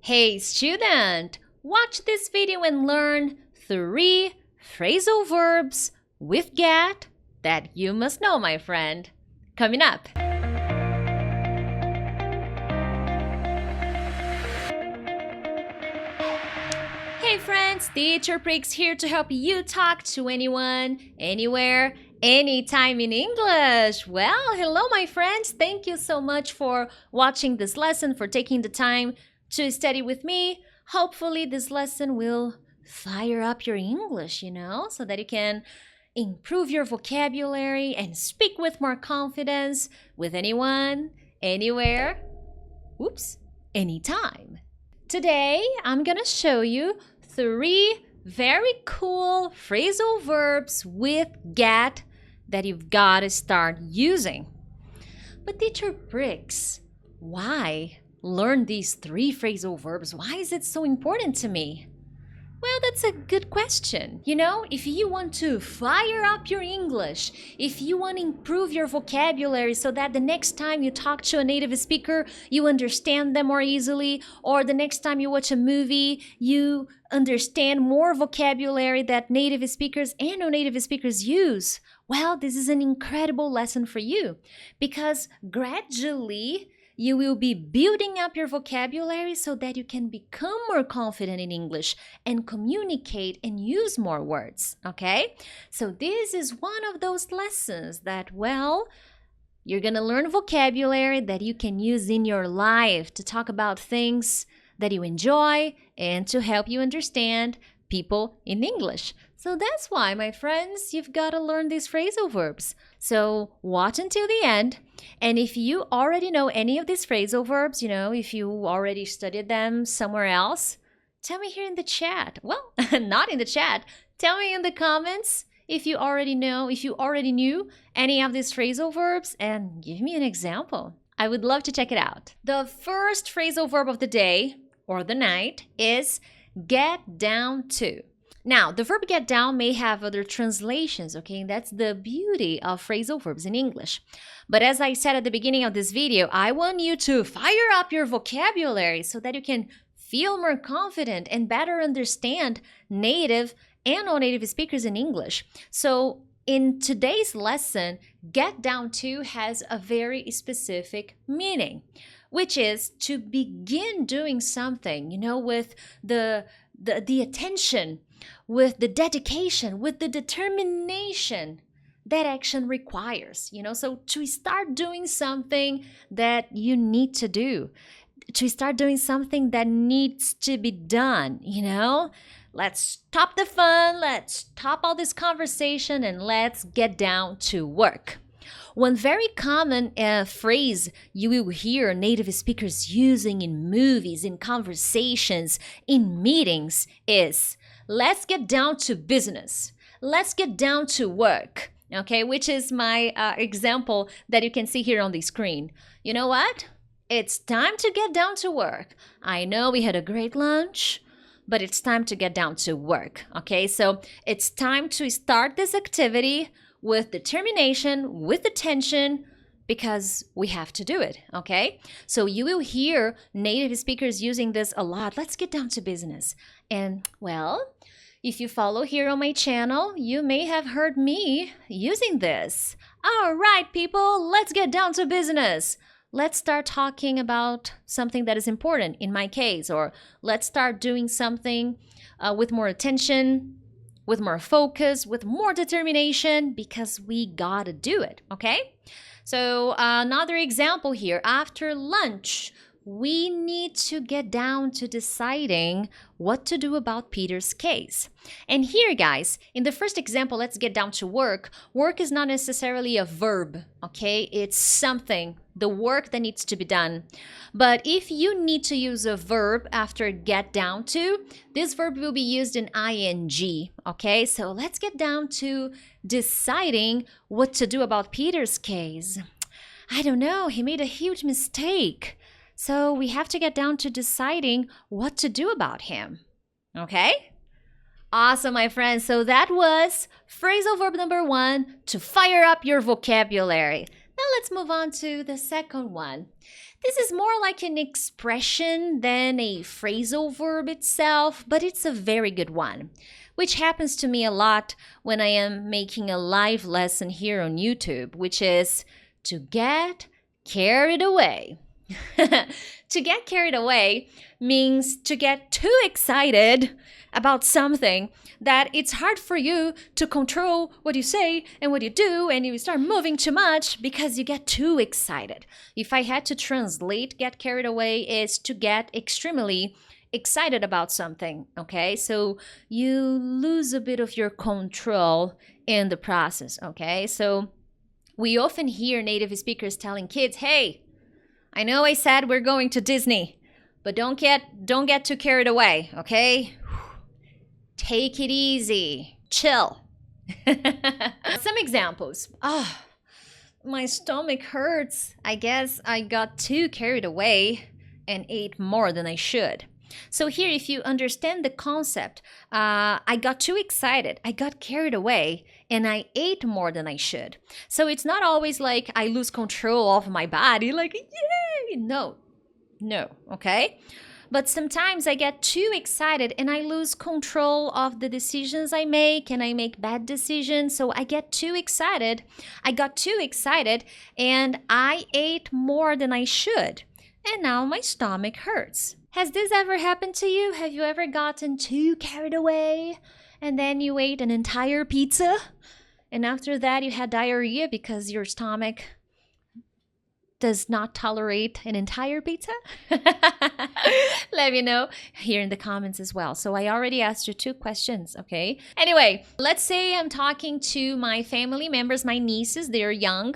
Hey student, watch this video and learn 3 phrasal verbs with get that you must know, my friend. Coming up. Hey friends, Teacher Prix here to help you talk to anyone, anywhere, anytime in English. Well, hello my friends. Thank you so much for watching this lesson, for taking the time to study with me. Hopefully this lesson will fire up your English, so that you can improve your vocabulary and speak with more confidence with anyone, anywhere, anytime. Today, I'm gonna show you 3 very cool phrasal verbs with get that you've got to start using. But Teacher Prix, why learn these 3 phrasal verbs? Why is it so important to me? Well, that's a good question. If you want to fire up your English, if you want to improve your vocabulary so that the next time you talk to a native speaker, you understand them more easily, or the next time you watch a movie, you understand more vocabulary that native speakers and non-native speakers use. Well, this is an incredible lesson for you because gradually you will be building up your vocabulary so that you can become more confident in English and communicate and use more words, okay? So this is one of those lessons that, you're gonna learn vocabulary that you can use in your life to talk about things that you enjoy and to help you understand people in English. So that's why, my friends, you've got to learn these phrasal verbs. So watch until the end. And if you already know any of these phrasal verbs, if you already studied them somewhere else, tell me here in the chat. Well, not in the chat. Tell me in the comments if you already knew any of these phrasal verbs and give me an example. I would love to check it out. The first phrasal verb of the day or the night is get down to. Now, the verb get down may have other translations, okay? That's the beauty of phrasal verbs in English. But as I said at the beginning of this video, I want you to fire up your vocabulary so that you can feel more confident and better understand native and non-native speakers in English. So in today's lesson, get down to has a very specific meaning, which is to begin doing something, with the attention, with the dedication, with the determination that action requires, so to start doing something that you need to do, to start doing something that needs to be done, let's stop the fun, let's stop all this conversation and let's get down to work. One very common phrase you will hear native speakers using in movies, in conversations, in meetings is, let's get down to business. Let's get down to work, okay? Which is my example that you can see here on the screen. You know what? It's time to get down to work. I know we had a great lunch, but it's time to get down to work, okay? So it's time to start this activity with determination, with attention, because we have to do it, okay? So you will hear native speakers using this a lot. Let's get down to business. And, if you follow here on my channel, you may have heard me using this. All right, people, let's get down to business. Let's start talking about something that is important in my case, or let's start doing something with more attention, with more focus, with more determination, because we gotta do it, okay? So another example here, after lunch, we need to get down to deciding what to do about Peter's case. And here, guys, in the first example, let's get down to work. Work is not necessarily a verb, okay? It's something, the work that needs to be done. But if you need to use a verb after get down to, this verb will be used in ing, okay? So let's get down to deciding what to do about Peter's case. I don't know, he made a huge mistake. So we have to get down to deciding what to do about him, okay? Awesome, my friends. So that was phrasal verb number 1, to fire up your vocabulary. Now let's move on to the second one. This is more like an expression than a phrasal verb itself, but it's a very good one, which happens to me a lot when I am making a live lesson here on YouTube, which is to get carried away. To get carried away means to get too excited about something that it's hard for you to control what you say and what you do, and you start moving too much because you get too excited. If I had to translate get carried away is to get extremely excited about something, okay? So you lose a bit of your control in the process, okay? So we often hear native speakers telling kids, hey, I know I said we're going to Disney, but don't get too carried away, okay? Take it easy. Chill. Some examples. My stomach hurts. I guess I got too carried away and ate more than I should. So here, if you understand the concept, I got too excited, I got carried away, and I ate more than I should. So it's not always like I lose control of my body, like, yay! No, okay? But sometimes I get too excited and I lose control of the decisions I make, and I make bad decisions. So I get too excited. I got too excited and I ate more than I should. And now my stomach hurts. Has this ever happened to you? Have you ever gotten too carried away and then you ate an entire pizza? And after that you had diarrhea because your stomach does not tolerate an entire pizza? Let me know here in the comments as well. So I already asked you 2 questions, okay? Anyway, let's say I'm talking to my family members, my nieces, they're young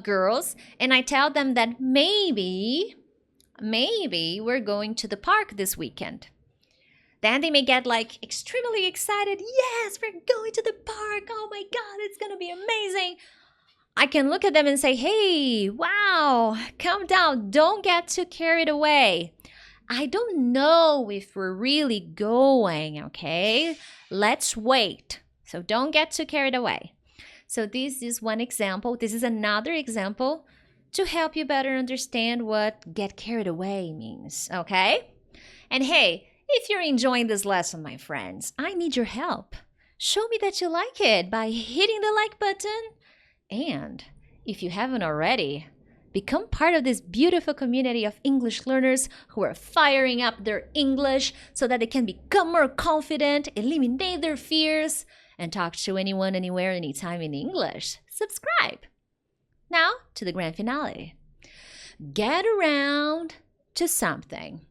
girls, and I tell them that maybe we're going to the park this weekend. Then they may get like extremely excited. Yes, we're going to the park. Oh my God, it's gonna be amazing. I can look at them and say, hey, wow, calm down. Don't get too carried away. I don't know if we're really going, okay? Let's wait. So don't get too carried away. So this is one example. This is another example to help you better understand what get carried away means, okay? And hey, if you're enjoying this lesson, my friends, I need your help. Show me that you like it by hitting the like button. And if you haven't already, become part of this beautiful community of English learners who are firing up their English so that they can become more confident, eliminate their fears, and talk to anyone, anywhere, anytime in English. Subscribe. Now to the grand finale. Get around to something.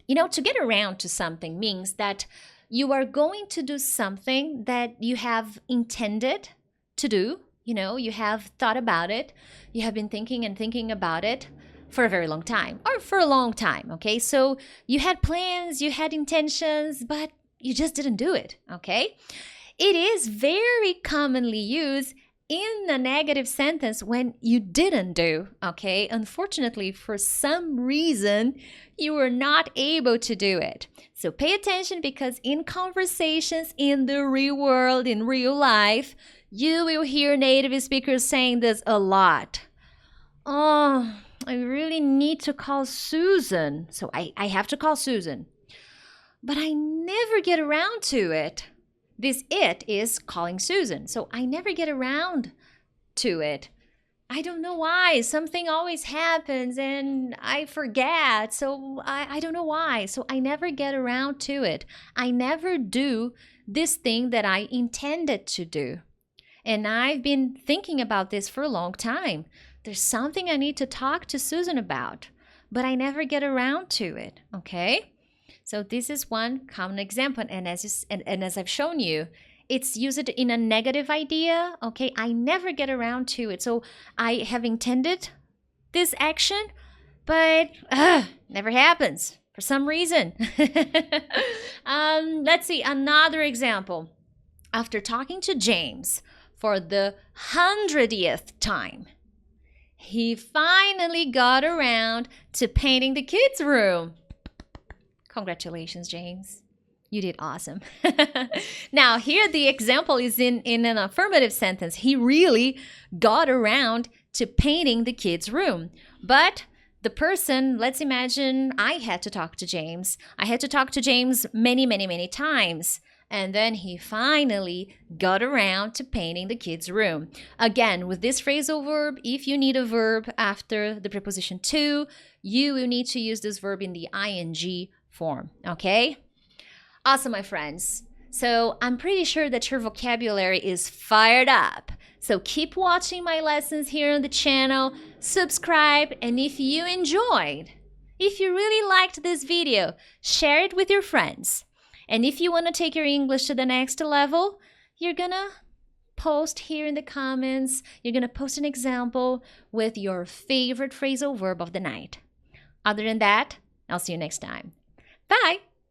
You know, to get around to something means that you are going to do something that you have intended to do. You know, you have thought about it. You have been thinking and thinking about it for a very long time, or for a long time, okay? So you had plans, you had intentions, but you just didn't do it, okay? It is very commonly used in a negative sentence when you didn't do, okay? Unfortunately, for some reason, you were not able to do it. So pay attention, because in conversations in the real world, in real life, you will hear native speakers saying this a lot. Oh, I really need to call Susan. So I have to call Susan. But I never get around to it. This it is calling Susan. So I never get around to it. I don't know why. Something always happens and I forget. So I don't know why. So I never get around to it. I never do this thing that I intended to do. And I've been thinking about this for a long time. There's something I need to talk to Susan about, but I never get around to it, okay? So this is one common example. And as I've shown you, it's used in a negative idea, okay? I never get around to it. So I have intended this action, but never happens for some reason. Let's see, another example. After talking to James for the 100th time, he finally got around to painting the kids' room. Congratulations, James. You did awesome. Now, here the example is in an affirmative sentence. He really got around to painting the kids' room. But the person, let's imagine I had to talk to James. I had to talk to James many, many, many times. And then he finally got around to painting the kids' room. Again, with this phrasal verb, if you need a verb after the preposition to, you will need to use this verb in the ing form, okay? Awesome, my friends. So I'm pretty sure that your vocabulary is fired up. So keep watching my lessons here on the channel, subscribe, and if you enjoyed, if you really liked this video, share it with your friends. And if you want to take your English to the next level, you're gonna post here in the comments, you're gonna post an example with your favorite phrasal verb of the night. Other than that, I'll see you next time. Bye!